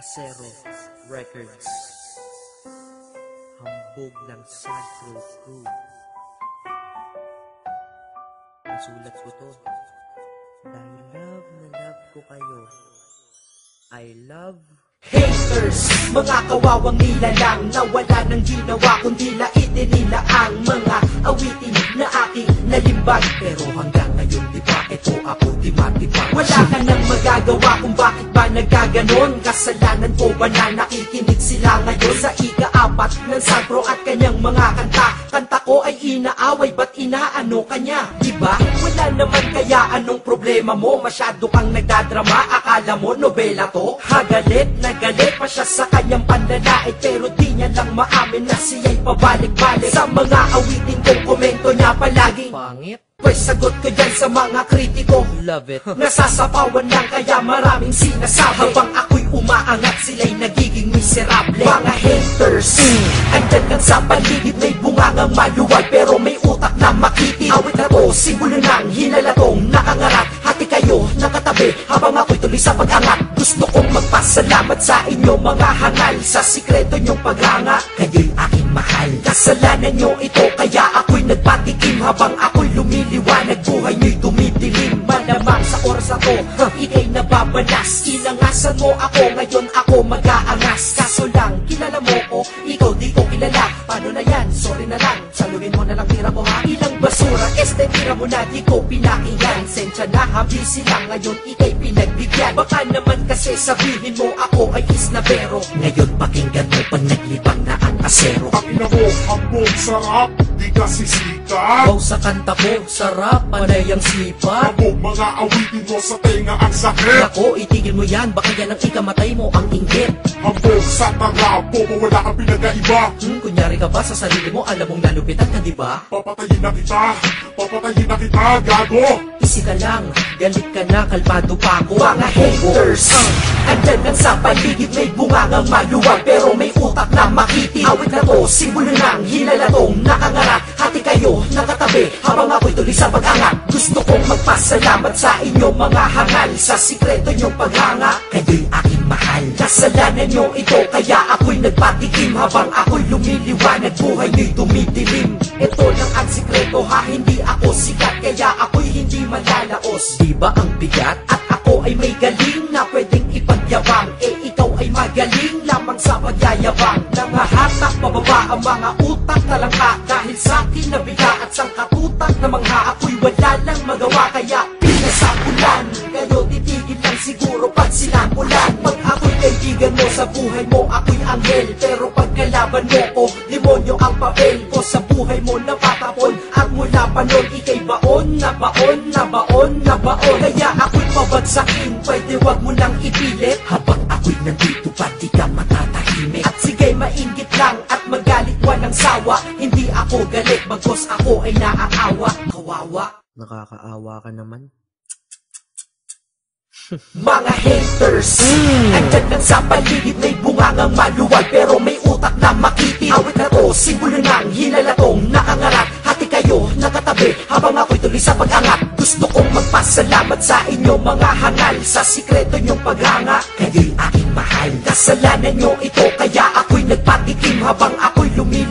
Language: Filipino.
Acero Records. Hambog ng Sagro Crew. Nasulat ko to dahil love na love ko kayo. I love haters, mga kawawang nilalang na wala nang ginawa kundi laitin nila ang mga awitin na aking nalimbag. Pero hanggang ngayon diba, ito ako di matibag. Wala ka nang magagawa kung bakit ba nagkaganon. Kasalanan ko ba na nakikinig sila ngayon sa ika-4 ng Sagro at kanyang mga kanta? Kanta ko ay inaaway, ba't inaano kanya? Diba? Wala naman kaya anong problema mo? Masyado kang nagdadrama, akala mo nobela to? Hagalit na galit pa siya sa kanyang panlalait, pero di niya lang maamin na siya'y pabalik-balik. Sa mga awitin kong komento niya palagi pangit. Pwes sagot ko dyan sa mga kritiko, Love it. nasasapawan lang kaya maraming sinasabi. Habang ako'y umaangat sila'y nagiging miserable. Mga haters, andyan lang sa paligid, may bungangang maluwag pero may utak na makitid. Awit na to, simbolo ng hinalatong nakangarap. Hati kayo nakatabi habang ako'y tuloy sa pag-angat. Gusto kong magpasalamat sa inyo mga hangal, sa sikreto nyong paghanga. Kayo'y aking mahal, kasalanan nyo ito kaya ako'y nagpatikim. Habang ako'y lumiliwanag, buhay nyo'y dumidilim. Malamang sa oras na to, ikay nababanas. Inangasan mo ako, ngayon ako mag-aangas. Kaso lang, kilala mo ko, ikaw di ko kilala. Paano na yan? Sorry na lang, salugin mo na lang tira ko ha. Ilang basura, tira mo na di ko pinakinggan. Sensya na ha, busy lang ngayon, ikay pinagbigyan. Baka naman kasi sabihin mo ako ay isnabero. Ngayon pakinggan mo pag naglibang na ang asero. Pakina mo, hambog, sarap, di ka sisika. Baw sa kanta ko, sarap, panay ang sipa. Hambog, mga awitin mo sa tenga ang sakit. Nako, itigil mo yan, baka yan ang ikamatay mo ang inggit. Hambog sa tarapo mo, wala kang pinagaiba. Kunyari ka ba sa sarili mo, alam mong nalupitan ka diba? Papatayin na kita, gago. Isi ka lang, galit ka na, kalpado pa ako. Mga haters, andyan lang sa paligid, may bungangang maluwag pero may utak na makitid. Awit na to, simbolo ng hinalatong nakangarap. Hati kayo nakatabi habang ako'y tuloy sa pag-angat. Gusto kong magpasalamat sa inyo mga hangal, sa sikreto nyong paghanga. Kayo'y aking mahal, kasalanan nyo ito kaya ako'y nagpatikim. Habang ako'y lumiliwanag, buhay nyo'y dumidilim. Ito lang ang sikreto ha, hindi ako sikat kaya ako'y hindi malalaos. Diba ang bigat? At ako ay may galing na pwedeng ipagyabang. Ikaw ay magaling lamang sa pagyayabang. Nangahatak pababa ang mga utak na langka. Dahil sa akin nabiga at sang katutak na mangha, ako'y wala lang magawa kaya pinasapulan. Kayo titigil lang siguro pag sinampulan. Pag ako'y kaibigan mo sa buhay mo, ako'y anghel. Pero pag kalaban mo ko, demonyo ang papel ko sa buhay mo na patapon. At mula pa nun, ikay baon na baon na baon na baon. Kaya ako'y pabagsakin, pwede wag mo nang ipilit. Habang ako'y nandito pa, di ka matatahimik. At sige, mainggit lang at magalit walang sawa. Hindi ako galit, bagos ako ay naaawa. Kawawa. Nakakaawa ka naman. Mga haters, andyan lang sa paligid, may bungangang maluwag pero may utak na makitid. Awit na to, simbolo ng hinalatong nakangarap. Hati kayo nakatabi habang ako'y tuloy sa pag-angat. Gusto kong magpasalamat sa inyo mga hangal, sa sikreto nyong paghanga. Kayo'y aking mahal, kasalanan nyo ito kaya ako'y nagpatikim. Habang ako'y lumili